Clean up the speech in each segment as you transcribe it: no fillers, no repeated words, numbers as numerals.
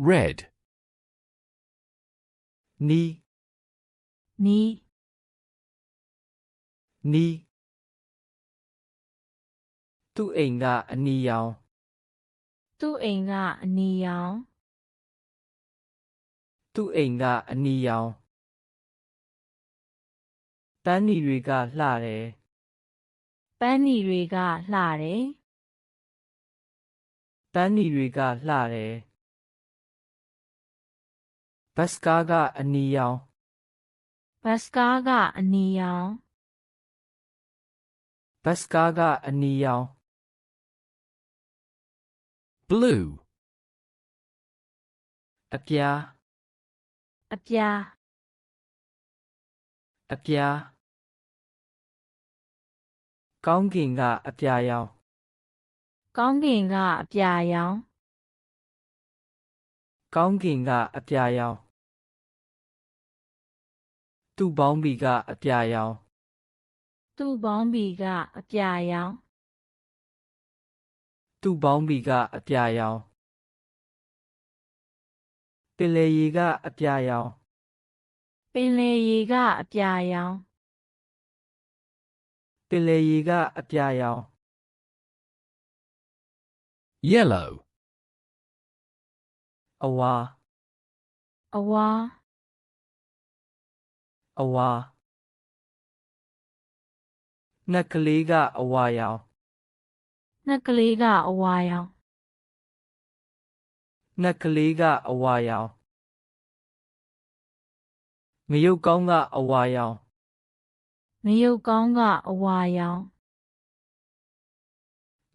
red, ni, ni, ni, tu inga ani yao, tu inga ani yang, tu inga ani yao, tani riga lare, pani riga lare, tani riga lare, baskaga ani yao, baskaga ani yang, baskaga ani yao, blue, apya, apya, apya, kaunginga apya yao, kaunginga apya yang, kaunginga apya yao, tu bongbiga apya yao, tu bongbiga apya yang, tu bongbiga apya yao, pileyiga apya yao, ပင်လေရေကအပြာရောင် pileyiga apya yao, yellow, awa, အဝါ awa, nakaliga awa yao, နှက်ကလေးကအဝါရောင် nakaliga awa yao, ngayukonga awa yao, ငရုတ်ကောင်းကအဝါရောင်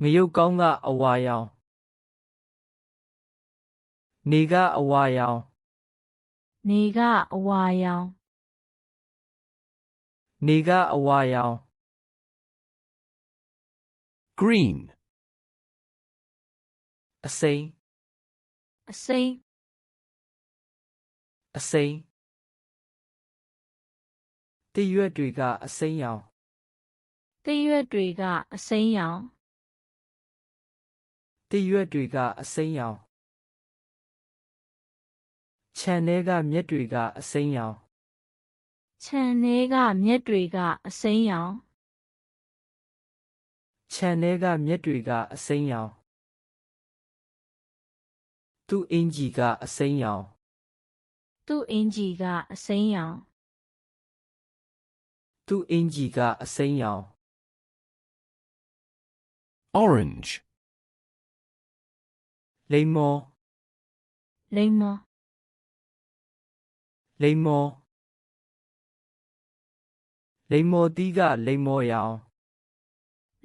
ngayukonga awa yao, niga awa yao, နေကအဝါရောင် niga awa yao, green, asay, အစိမ်း asay, tiyue dwiga asay yao, သစ်ရွက်တွေကအစိမ်းရောင် tiyue dwiga asay yao, chanega myetwiga asay yao, ခြံထဲကမြက်တွေကအစိမ်းရောင် chanega myetwiga asay yao, tu injiga asay yao, သူ့အင်ဂျီကအစိမ်းရောင် tu injiga asay yao, orange, leimo, လိမ္မော leimo, leimo diga leimo yao,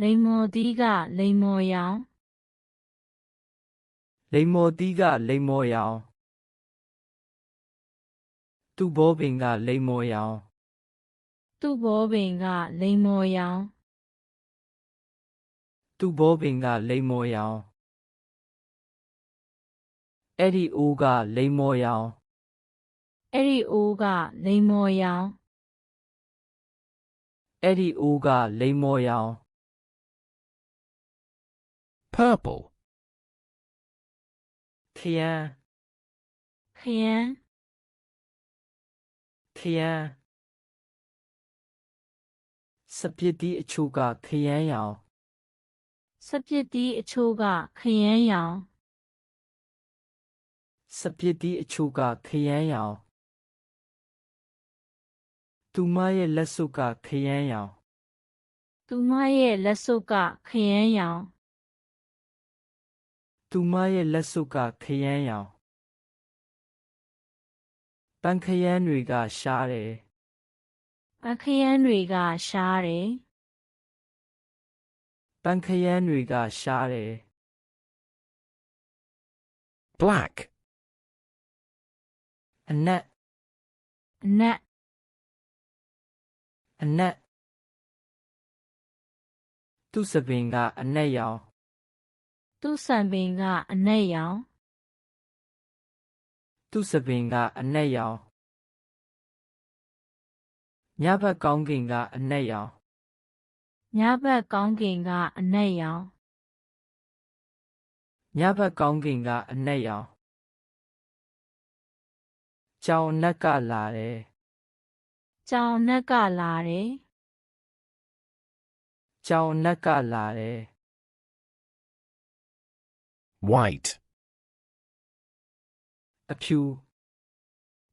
လိမ္မောသီးကလိမ္မောရောင် leimo diga leimo yao, tu bobinga leimo yao, သူ့ဘောပင်ကလိမ္မောရောင် tu bobinga leimo yao, edi uga leimo yao, အဲ့ဒီအိုးကလိမ္မောရောင် edi uga leimo yao, purple, khian, ခရမ်း khian, sapiti achuga khian yao, စပစ်တီးအချိုးကခရမ်းရောင် sapiti achuga khian yao, tuma ye lasuka khian yao, သူမရဲ့လက်စုပ်ကခရမ်းရောင် tuma ye lasuka khian yao, pan khian riga share, အခရမ်းတွေကရှားတယ် pan khian riga share, black, anet, အနက် anet, tu sabinga anet yao, သူ့ဆံပင်ကအနက်ရောင် tu sabinga anet yao, nyaba kaunginga anet yao, ညဘက်ကောင်းကင်ကအနက်ရောင် nyaba kaunginga anet yao, ကြောင်နက်ကလာတယ် ကြောင်နက်ကလာတယ် ကြောင်နက်ကလာတယ် white, အဖြူ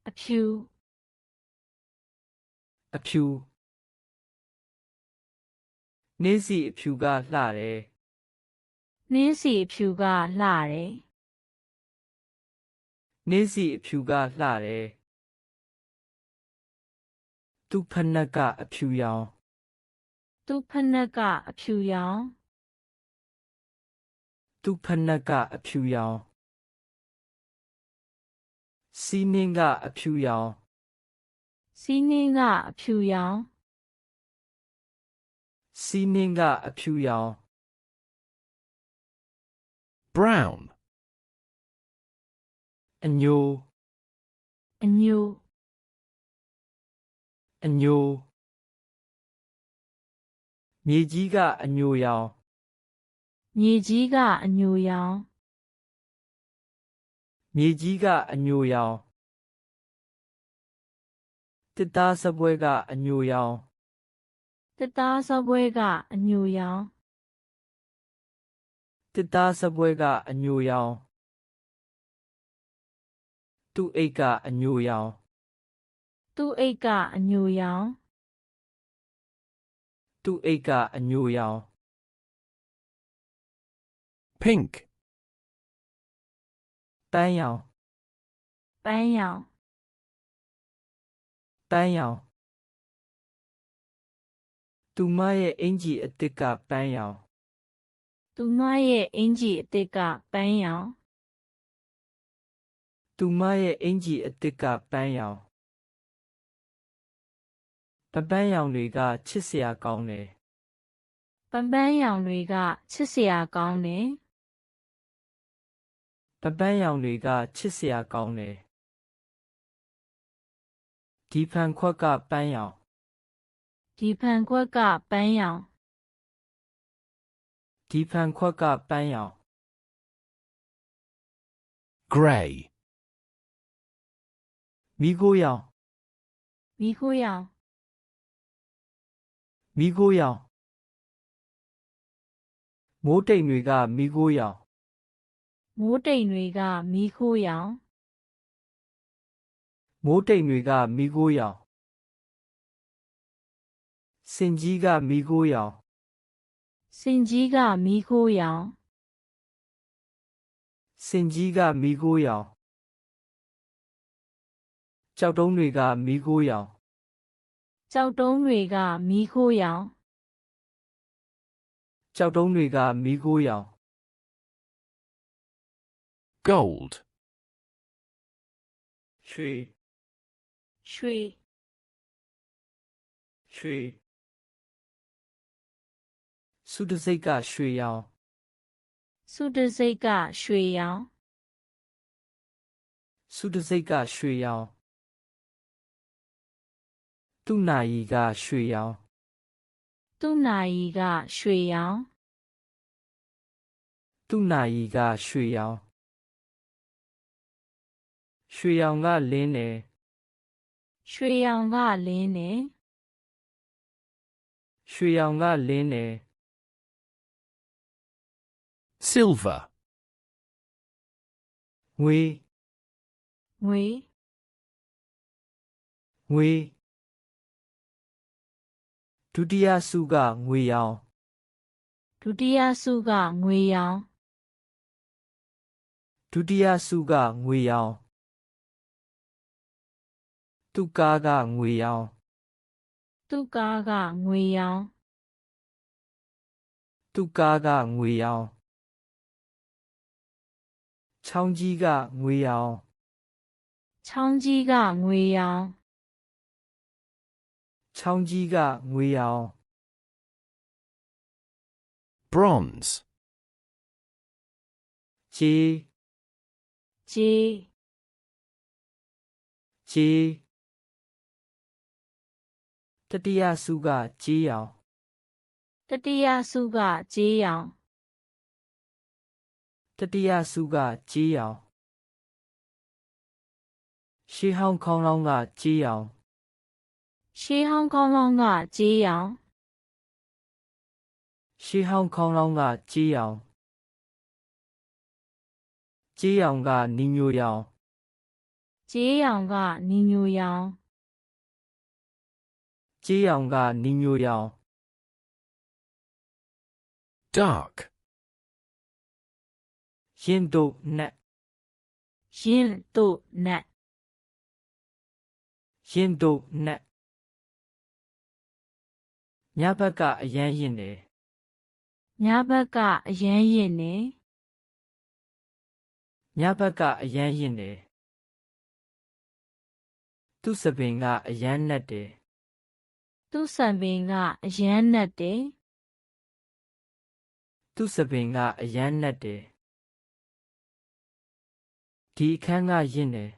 အဖြူ အဖြူနှင်းစီအဖြူကလှတယ် နှင်းစီအဖြူကလှတယ် နှင်းစီအဖြူကလှတယ်သူ့ဖက်နှက်ကအဖြူရောင် သူ့ဖက်နှက်ကအဖြူရောင် သူ့ဖက်နှက်ကအဖြူရောင်စီးနှင်းကအဖြူရောင် စီးနှင်းကအဖြူရောင် စီးနှင်းကအဖြူရောင် brown, အညို အညို အညိုမြေကြီးကအညိုရောင် မြေကြီးကအညိုရောင် မြေကြီးကအညိုရောင်တစ်သားစပွဲကအညိုရောင် တစ်သားစပွဲကအညိုရောင် တစ်သားစပွဲကအညိုရောင်သူ့အိတ်ကအညိုရောင် သူ့အိတ်ကအညိုရောင် သူ့အိတ်ကအညိုရောင် pink, ပန်းရောင် ပန်းရောင် ပန်းရောင်သူမရဲ့အင်ဂျီအစ်စ်ကပန်းရောင် သူမရဲ့အင်ဂျီအသစ်ကပန်းရောင် သူမရဲ့အင်ဂျီအစ်စ်ကပန်းရောင်ပန်းရောင်တွေကချစ်စရာကောင်းတယ် ပန်းရောင်တွေကချစ်စရာကောင်းတယ် ပန်းရောင်တွေကချစ်စရာကောင်းတယ်ဒီဖန်ခွက်ကပန်းရောင် ဒီဖန်ခွက်ကပန်းရောင် ဒီဖန်ခွက်ကပန်းရောင် grey, မိခိုးရောင် မီးခိုးရောင် မိခိုးရောင်မိုးတိမ်တွေကမိခိုးရောင် မိုးတိမ်တွေကမီးခိုးရောင် မိုးတိမ်တွေကမိခိုးရောင်စင်ကြီးကမိခိုးရောင် စင်ကြီးကမီးခိုးရောင် စင်ကြီးကမိခိုးရောင်ကြောက်တုံးတွေကမိခိုးရောင် ကြောက်တုံးတွေကမီးခိုးရောင် ကြောက်တုံးတွေကမိခိုးရောင် gold, ရွှေ ရွှေ ရွှေစုတစိတ်ကရွှေရောင် စုတစိတ်ကရွှေရောင် စုတစိတ်ကရွှေရောင်သူ့နာရီကရွှေရောင် သူ့နာရီကရွှေရောင် သူ့နာရီကရွှေရောင်ရွှေရောင်ကလင်းတယ် ရွှေရောင်ကလင်းတယ် ရွှေရောင်ကလင်းတယ် silver, ငွေ ငွေ ငွေဒုတိယစုကငွေရောင် ဒုတိယစုကငွေရောင် ဒုတိယစုကငွေရောင်သူ့ကားကငွေရောင် သူ့ကားကငွေရောင် သူ့ကားကငွေရောင်ချောင်းကြီးကငွေရောင် ချောင်းကြီးကငွေရောင် ချောင်းကြီးကငွေရောင် bronze, ကြေး ကြေး ကြေးတတိယစုကကြေးရောင် တတိယစုကကြေးရောင် တတိယစုကကြေးရောင် ရှေးဟောင်းခေါင်းလောင်းကကြေးရောင် ရှေးဟောင်းကောင်းလောင်းကကြေးရောင် ရှေးဟောင်းခေါင်းလောင်းကကြေးရောင်ကြေးရောင်ကနီညိုရောင် ကြေးရောင်ကနီညိုရောင် ကြေးရောင်ကနီညိုရောင် dark, ရင်းတို့နက် ရင်းတို့နက် ရင်းတို့နက်ညဘက်ကအရမ်းရင်တယ် ညဘက်ကအရမ်းရင်နေ ညဘက်ကအရမ်းရင်တယ်သူ့စပင်ကအရမ်းနက်တယ် သူ့ဆံပင်ကအရမ်းနက်တယ် သူ့စပင်ကအရမ်းနက်တယ်ဒီအခန်းကရင်တယ်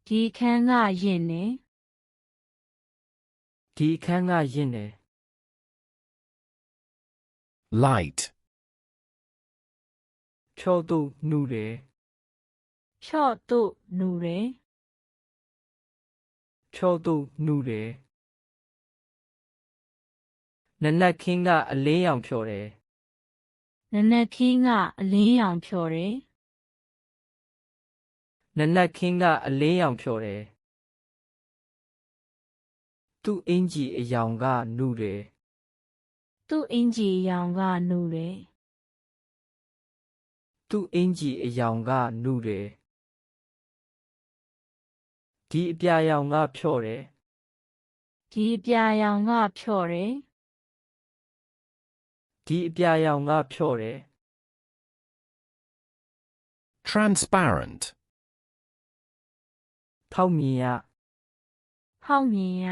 ဒီခန်းကရင်နေ ဒီအခန်းကရင်တယ် light, ဖြောတို့နှူတယ် ဖြော့တို့နူတယ် ဖြောတို့နှူတယ်နနက်ခင်းကအလင်းရောင်ဖြော်တယ် နနက်ခင်းကအလင်းရောင်ဖြော်တယ် နနက်ခင်းကအလင်းရောင်ဖြော်တယ်သူ့အင်ကြီးအယောင်ကနှူတယ် သူ့အင်ကြီးရောင်ကနူတယ် သူ့အင်ကြီးအယောင်ကနှူတယ်ဒီအပြာရောင်ကဖြော်တယ် ဒီအပြာရောင်ကဖြော့တယ် ဒီအပြာရောင်ကဖြော်တယ် transparent, ထောက်မြင်ရ ဖောက်မြင်ရ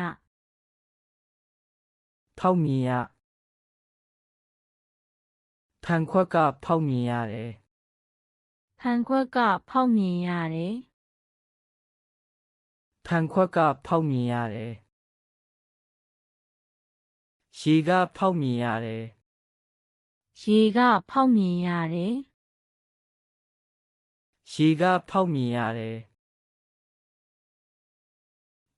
ထောက်မြင်ရဖန်ခွက်ကဖောက်မြင်ရတယ် ဖန်ခွက်ကဖောက်မြင်ရတယ် ဖန်ခွက်ကဖောက်မြင်ရတယ်ရေကဖောက်မြင်ရတယ် ရေကဖောက်မြင်ရတယ် ရေကဖောက်မြင်ရတယ်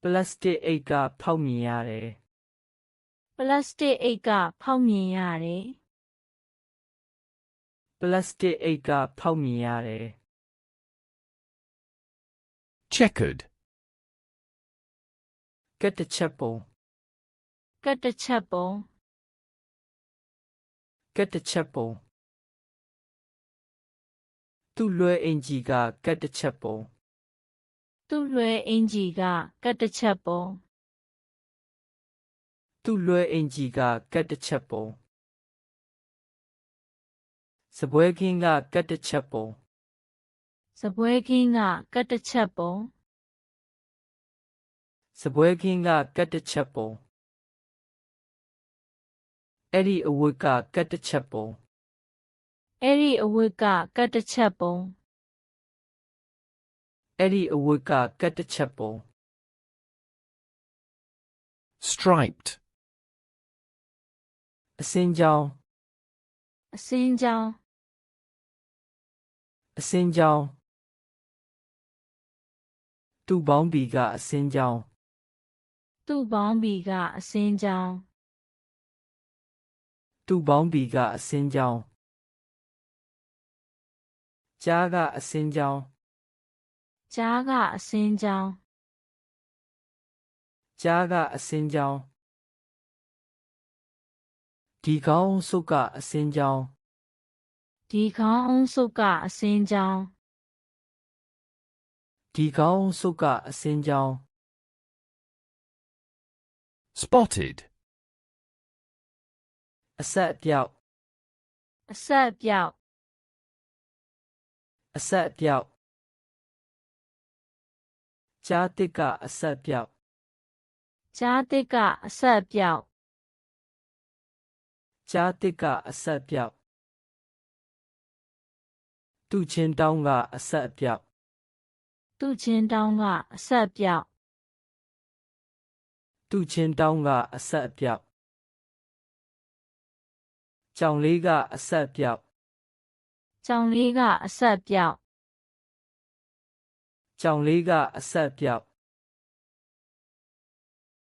ပလတ်စတစ်အိတ်ကဖောက်မြင်ရတယ် ပလတ်စတစ်အိတ်ကဖောက်မြင်ရတယ် ပလတ်စတစ်အိတ်ကဖောက်မြင်ရတယ် checkered, ကက်တစ်ချက်ပုံ ကတ်တစ်ချက်ပုံ ကက်တစ်ချက်ပုံသူ့လွယ်အင်ကြီးကကက်တစ်ချက်ပုံ သူ့လွယ်အင်ကြီးကကတ်တစ်ချက်ပုံ သူ့လွယ်အင်ကြီးကကက်တစ်ချက်ပုံစပွဲခင်းကကက်တစ်ချက်ပုံ စပွဲခင်းကကတ်တစ်ချက်ပုံ စပွဲခင်းကကက်တစ်ချက်ပုံအဲ့ဒီအဝတ်ကကက်တစ်ချက်ပုံ အဲ့ဒီအဝတ်ကကတ်တစ်ချက်ပုံ အဲ့ဒီအဝတ်ကကက်တစ်ချက်ပုံ striped, အစင်းကြောင်း အစင်းကြောင်း အစင်းကြောင်းသူ့ပေါင်းဘီကအစင်းကြောင်း သူ့ပေါင်းဘီကအစင်းကြောင်း သူ့ပေါင်းဘီကအစင်းကြောင်းကြားကအစင်းကြောင်း ကြားကအစင်းကြောင်း ကြားကအစင်းကြောင်းဒီကောင်းစုပ်ကအစင်းကြောင်း ဒီခေါင်းအုံးစုပ်ကအစင်းကြောင်း ဒီကောင်းစုပ်ကအစင်းကြောင်း spotted, အဆက်အပြောက် အဆက်အပြောက် အဆက်အပြောက်ကြားတစ်ကအဆက်အပြောက် ကြားတစ်ကအဆက်အပြောက် ကြားတစ်ကအဆက်အပြောက်သူ့ချင်းတောင်းကအဆက်အပြောက် သူ့ချင်းတောင်းကအဆက်အပြောက် သူ့ချင်းတောင်းကအဆက်အပြောက်ကြောင်လေးကအဆက်အပြောက် ကြောင်လေးကအဆက်အပြောက် ကြောင်လေးကအဆက်ပြောက်